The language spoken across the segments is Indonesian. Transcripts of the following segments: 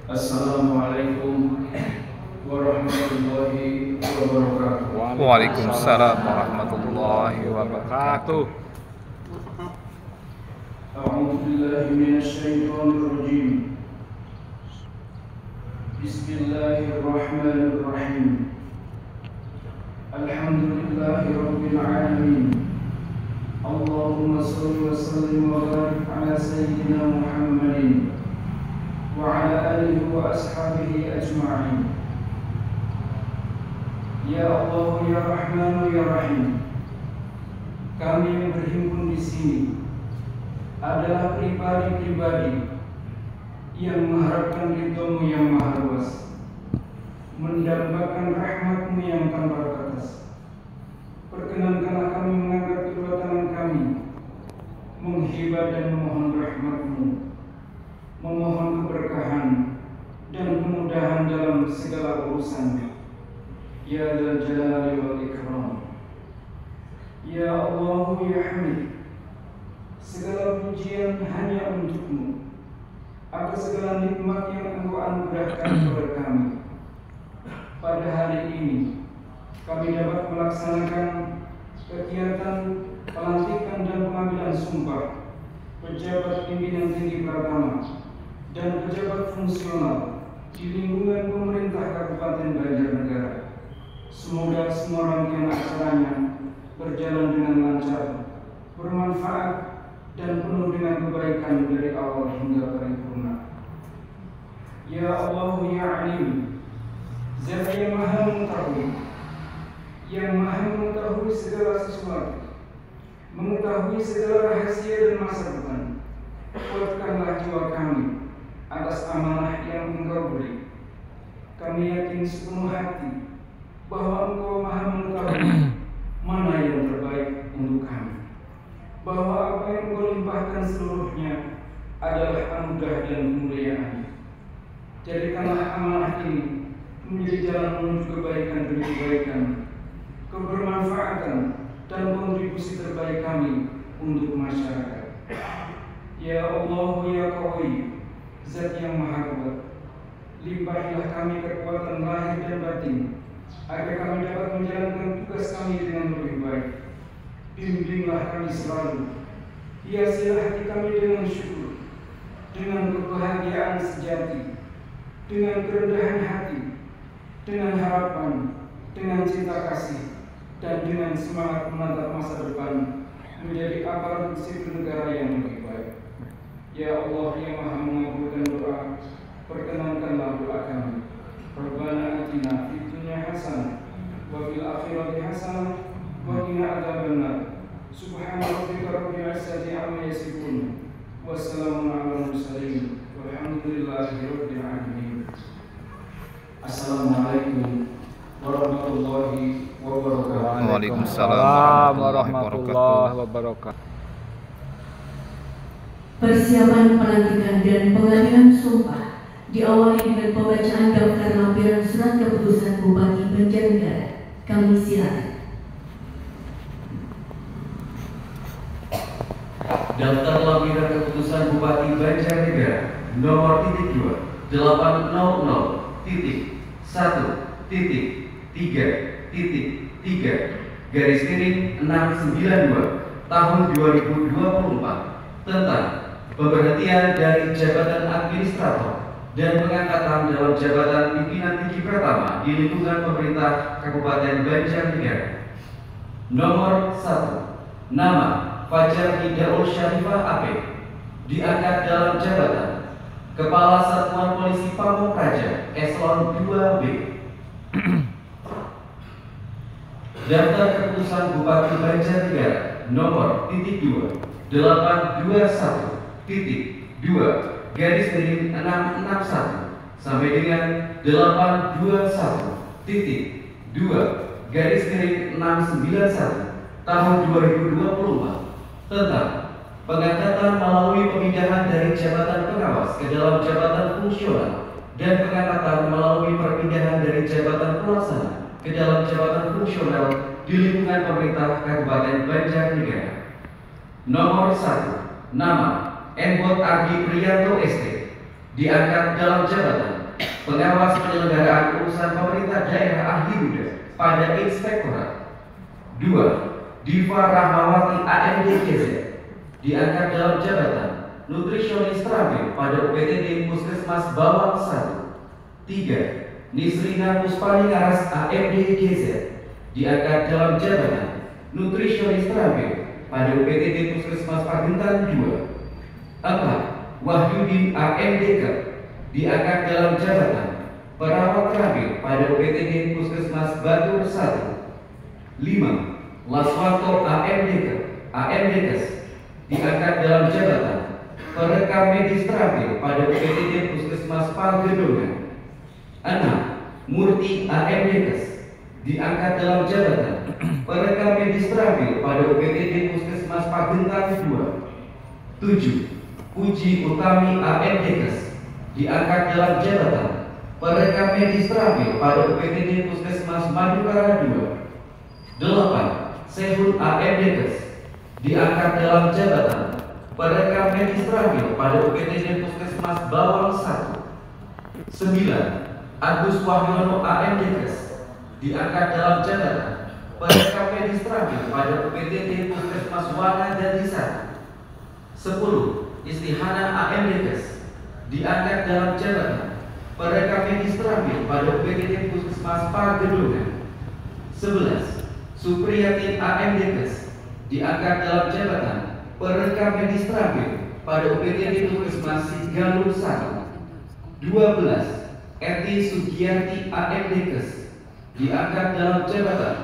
Assalamualaikum warahmatullahi wabarakatuh. Waalaikumsalam warahmatullahi wabarakatuh. A'udzu billahi minasyaitonir rajim. Bismillahirrahmanirrahim. Alhamdulillahi rabbil alamin. Allahumma shalli wa sallim wa barik ala sayyidina Muhammadin wa ala alihi wa ashabihi ajma'in. Ya Allah, ya Rahman, ya Rahim. Kami yang berhimpun di sini adalah pribadi-pribadi yang mengharapkan ridho-Mu yang maha luas, mendambakan rahmat-Mu yang tanpa batas. Perkenankanlah kami mengangkat kedua tangan kami, menghibah dan memohon rahmat-Mu, memohon keberkahan dan kemudahan dalam segala urusan. Ya Dzal Jalali wal Ikram. Ya Allah, ya Hamid, segala pujian hanya untuk-Mu atas segala nikmat yang Engkau anugerahkan kepada kami. Pada hari ini kami dapat melaksanakan kegiatan pelantikan dan pengambilan sumpah pejabat pimpinan tinggi Pratama dan pejabat fungsional di lingkungan pemerintah Kabupaten Banjarnegara. Semoga semua rangkaian acaranya berjalan dengan lancar, bermanfaat, dan penuh dengan kebaikan dari awal hingga paripurna. Ya Allah, ya Alim, Zat yang maha mengetahui, yang maha mengetahui segala sesuatu, mengetahui segala rahasia dan masa depan. Kuatkanlah jiwa kami atas amanah yang Engkau beri. Kami yakin sepenuh hati bahwa Engkau maha mengetahui mana yang terbaik untuk kami, bahwa apa yang Engkau limpahkan seluruhnya adalah anugerah dan kemuliaan. Jadikanlah amanah ini menjadi jalan menuju kebaikan demi kebaikan, kebermanfaatan dan kontribusi terbaik kami untuk masyarakat. Ya Allah, ya Qawi, Zat yang maha kuat, limpahilah kami kekuatan lahir dan batin agar kami dapat menjalankan tugas kami dengan lebih baik. Bimbinglah kami selalu, hiasilah hati kami dengan syukur, dengan kebahagiaan sejati, dengan kerendahan hati, dengan harapan, dengan cinta kasih, dan dengan semangat menatap masa depan menjadi aparatur sipil negara yang lebih baik. Ya Allah yang maha mengabulkan doa, perkenankanlah doa kami. Rabbana atina fid dunya hasanah wa fil akhirati hasanah wa qina adzabannar. Subhana rabbika rabbil izzati amma yasifun. Wassalamun ala mursalin. Walhamdulillahi rabbil alamin. Assalamualaikum warahmatullahi wabarakatuh. Waalaikumsalam warahmatullahi wabarakatuh. Persiapan pelantikan dan pengambilan sumpah diawali dengan pembacaan daftar lampiran surat keputusan Bupati Banjarnegara. Kami silakan. Daftar lampiran keputusan Bupati Banjarnegara nomor 2.00.3.3.692 tahun 2024 tentang pemberhentian dari jabatan administrator dan pengangkatan dalam jabatan pimpinan tinggi pertama di lingkungan pemerintah Kabupaten Banjarnegara. Nomor 1. Nama Fajar Hidaul Syarifah AP diangkat dalam jabatan Kepala Satuan Polisi Pamung Praja Eselon 2B. Daftar keputusan Bupati Banjarnegara nomor 2.661 sampai dengan 821.2/691 tahun 2024 tentang pengangkatan melalui pemindahan dari jabatan pengawas ke dalam jabatan fungsional dan pengangkatan melalui perpindahan dari jabatan pelaksana ke dalam jabatan fungsional di lingkungan pemerintah Kabupaten Banjarnegara. Nomor 1. Nama Enbot Ardi Priyanto ST diangkat dalam jabatan pengawas penyelenggaraan urusan pemerintah daerah ahli muda pada Inspektorat. 2. Diva Rahmawati AMDGZ diangkat dalam jabatan nutrisionis terapi pada UPTD Puskesmas Bawang 1. 3. Nisrina Puspani Aras AMDGZ diangkat dalam jabatan nutrisionis terapi pada UPTD Puskesmas Pagentan 2. 4. Wahyudin AMDK diangkat dalam jabatan perawat terapi pada UPTD Puskesmas Batur 1. 5. Laswanto AMDKes diangkat dalam jabatan perekam medis terapi pada UPTD Puskesmas Pagedongan. 6. Murti AMDkes diangkat dalam jabatan perekam medis terapi pada UPTD Puskesmas Pagentan 2. 7. Puji Utami AMDkes diangkat dalam jabatan perekam medis terapi pada UPTD Puskesmas Madukara 2. 8. Sehun AMDkes diangkat dalam jabatan perekam medis terapi pada UPTD Puskesmas Bawang 1. 9. Agus Wahyono AMDkes diangkat dalam jabatan perekam medis terapi pada UPTD Puskesmas Wana Dadi 1. 10. Istihana AMDkes diangkat dalam jabatan perekam medis terapi pada UPTD Puskesmas Pagedongan. 11. Supriyatin AMDkes diangkat dalam jabatan perekam medis terapi pada UPTD Puskesmas Sigalung 1. 12. Eti Sugiarti AMDkes diangkat dalam jabatan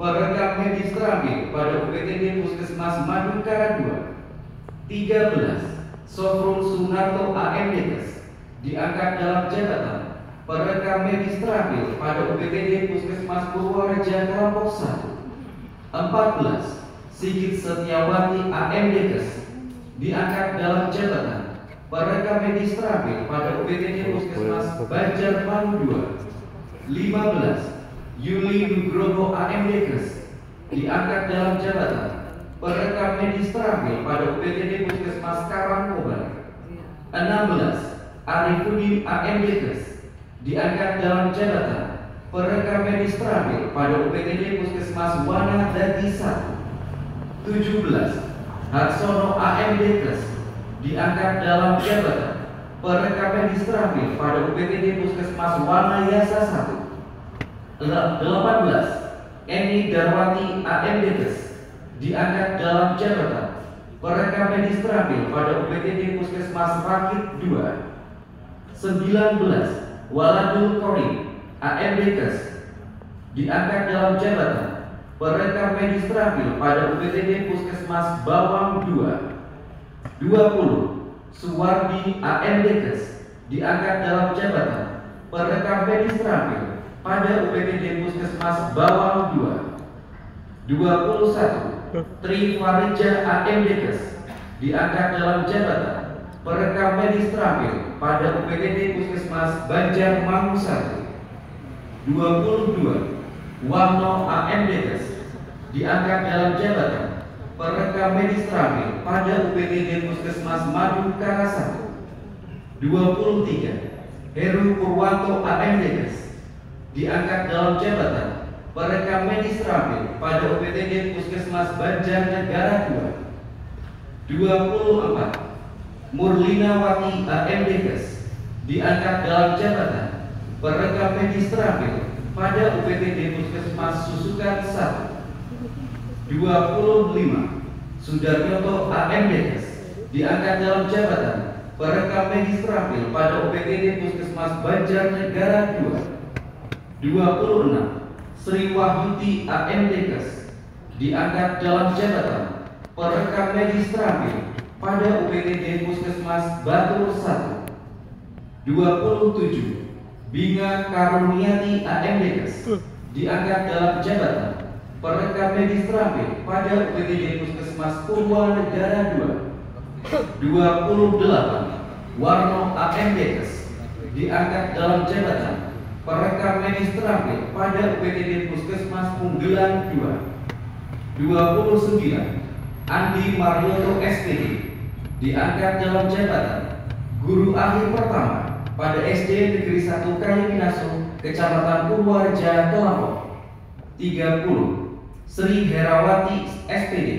perekam medis terapi pada UPTD Puskesmas Madukara 2. 13. Sofrun Sunarto AMDkes diangkat dalam jabatan perekam medis terapi pada UPTD Puskesmas Purworeja Kelompok 1. 14. Sigit Setiawati AMDkes diangkat dalam jabatan perekam medis terapi pada UPTD Puskesmas Banjarmangu 2. 15. Yuli Nugroho AMDkes diangkat dalam jabatan perekam medis terapi pada UPTD Puskesmas Karangkobar. 16. Arifudin AMDkes diangkat dalam jabatan perekam medis terapi pada UPTD Puskesmas Wana Dadi 1. 17. Harsono AMDkes diangkat dalam jabatan perekam medis terapi pada UPTD Puskesmas Wana Yasa 1. 18. Eni Darwati AMDkes diangkat dalam jabatan perekam medis terapi pada UPTD Puskesmas Rakit 2. 19. Waladul Korim AMDkes diangkat dalam jabatan perekam medis terapi pada UPTD Puskesmas Bawang 2. 20. Suwardi AMDkes diangkat dalam jabatan perekam medis terapi pada UPTD Puskesmas Bawang 2. 21. Tri Farija AMDkes diangkat dalam jabatan perekam medis terapi pada UPTD Puskesmas Banjarmangu 1. 22. Wahno AMDkes diangkat dalam jabatan perekam medis terapi pada UPTD Puskesmas Madukara 1. 23. Heru Purwanto AMDkes diangkat dalam jabatan perekam medis terapi pada UPTD Puskesmas Banjarnegara 2. 24. Murlinawati AMDkes diangkat dalam jabatan perekam medis terapi pada UPTD Puskesmas Susukan 1. 25. Sudaryoto AMDkes diangkat dalam jabatan perekam medis terapi pada UPTD Puskesmas Banjarnegara 2. 26. Sri Wahyuti AMDkes diangkat dalam jabatan perekam medis terapi pada UPTD Puskesmas Batur 1. 27. Binga Karuniati AMDkes diangkat dalam jabatan perekam medis terapi pada UPTD Puskesmas Purwanegara 2. 28. Warno AMDkes diangkat dalam jabatan perekam medis terapi pada UPTD Puskesmas Punggelan 2. 29. Andi Marioto SPD diangkat dalam jabatan Guru ahli pertama pada SD Negeri 1 Kaliminaso, Kecamatan Purworejo, Lombok. 30. Sri Herawati SPD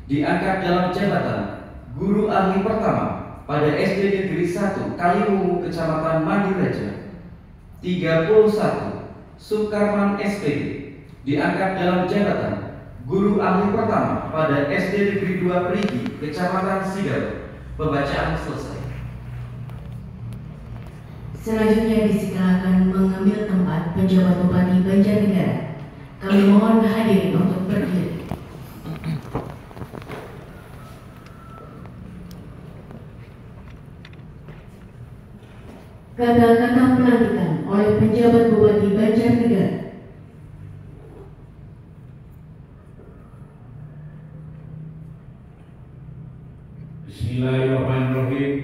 diangkat dalam jabatan Guru ahli pertama pada SD Negeri 1 Kaliwungu, Kecamatan Mandirejo. 31. Sukarman SPD diangkat dalam jabatan Guru ahli pertama pada SD Negeri 2 Perigi, Kecamatan Sidaru. Pembacaan selesai. Selanjutnya disilakan mengambil tempat penjabat Bupati Banjarnegara. Kami mohon hadirin untuk berdiri. Kata-kata pelantikan oleh penjabat Bupati Banjarnegara. Bismillahirrahmanirrahim.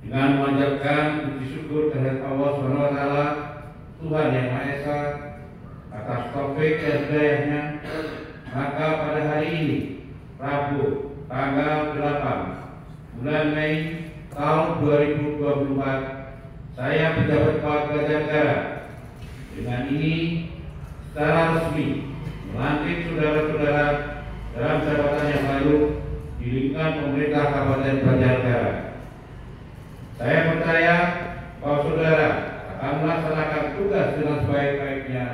Dengan memanjatkan puji syukur terhadap Allah SWT, Tuhan Yang Maha Esa, atas taufik dan hidayahnya, maka pada hari ini, Rabu, tanggal 8 bulan Mei tahun 2024, saya pejabat Kepala Banjarnegara dengan ini secara resmi melantik saudara-saudara dalam jabatan yang baru di lingkungan pemerintah Kabupaten Banjarnegara. Saya percaya bahwa saudara akan melaksanakan tugas dengan sebaik-baiknya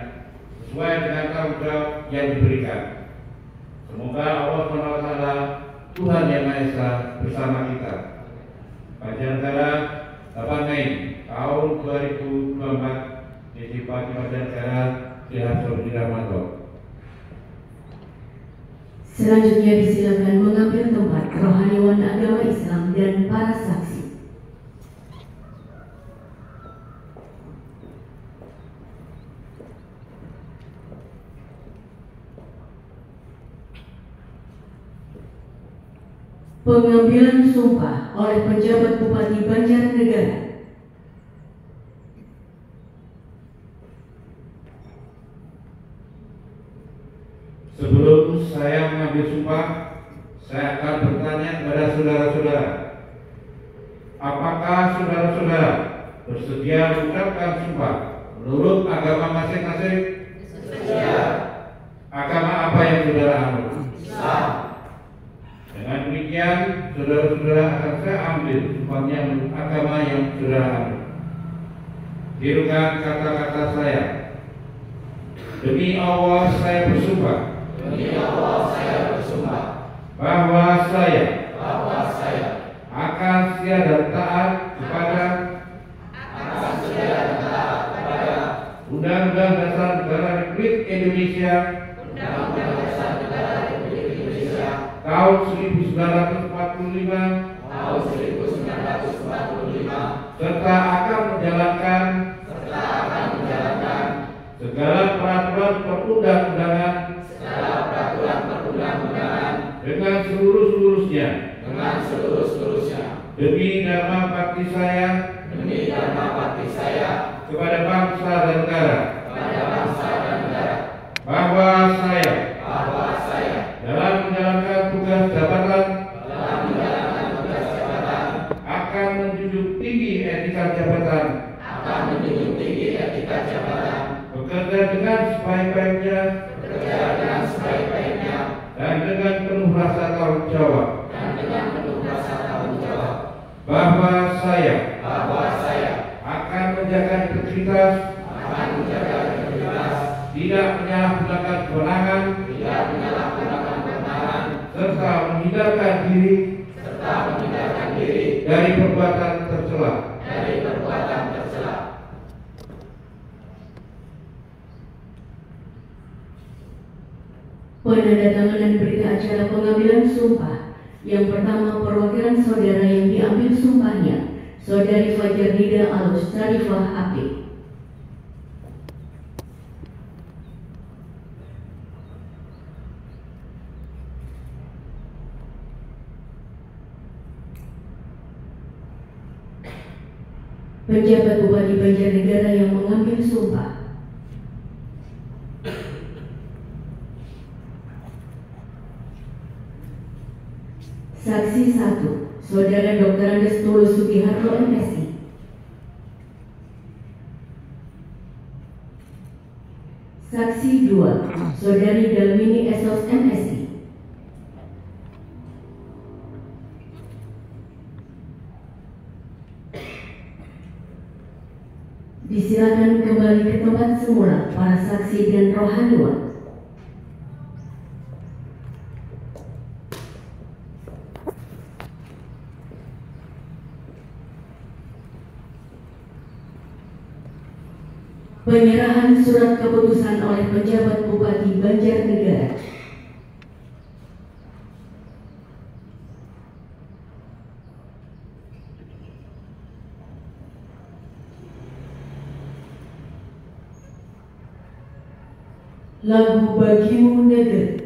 sesuai dengan tanggung jawab yang diberikan. Semoga Allah SWT, Tuhan Yang Maha Esa, bersama kita. Banjarnegara, 8 Mei tahun 2024, Desi Bupati Banjarnegara, Sehat Sodiramanto. Selanjutnya disilakan mengambil tempat rohaniwan agama Islam dan para saksi. Pengambilan sumpah oleh penjabat Bupati Banjarnegara. Sebelum saya mengambil sumpah, saya akan bertanya kepada saudara-saudara, apakah saudara-saudara bersedia mengucapkan sumpah menurut agama masing-masing? Sedia. Agama apa yang saudara anut? Islam. Dengan demikian, saudara-saudara akan saya ambil sumpahnya menurut agama yang saudara anut. Tirukan kata-kata saya. Demi Allah saya bersumpah. Demi Allah saya bersumpah bahwa saya akan setia dan taat kepada Undang-Undang Dasar Negara Republik Indonesia tahun 1945 serta akan menjalankan segala peraturan perundang-undangan dengan seluruh-seluruhnya demi dharma bakti saya kepada bangsa dan negara, bahwa saya dalam menjalankan tugas jabatan akan menjunjung tinggi etika jabatan, bekerja dengan sebaik-baiknya dan dengan penuh rasa tanggung jawab, bahwa saya akan menjaga integritas, tidak menyalahgunakan kewenangan, serta menghindarkan diri dari perbuatan tercela. Penandatanganan berita acara pengambilan sumpah. Yang pertama, perwakilan saudara yang diambil sumpahnya, Saudari Fajarnida Alus Sarifah Apik. Penjabat Bupati Banjarnegara yang mengambil sumpah. Saksi 1, Saudara Dr. Andes Tulus Sugiharto MSI. Saksi 2, Saudari Dalmini Esos MSI. Disilakan kembali ke tempat semula para saksi dan rohaniwan. Penyerahan surat keputusan oleh penjabat Bupati Banjarnegara. Lagu Bagimu Negeri.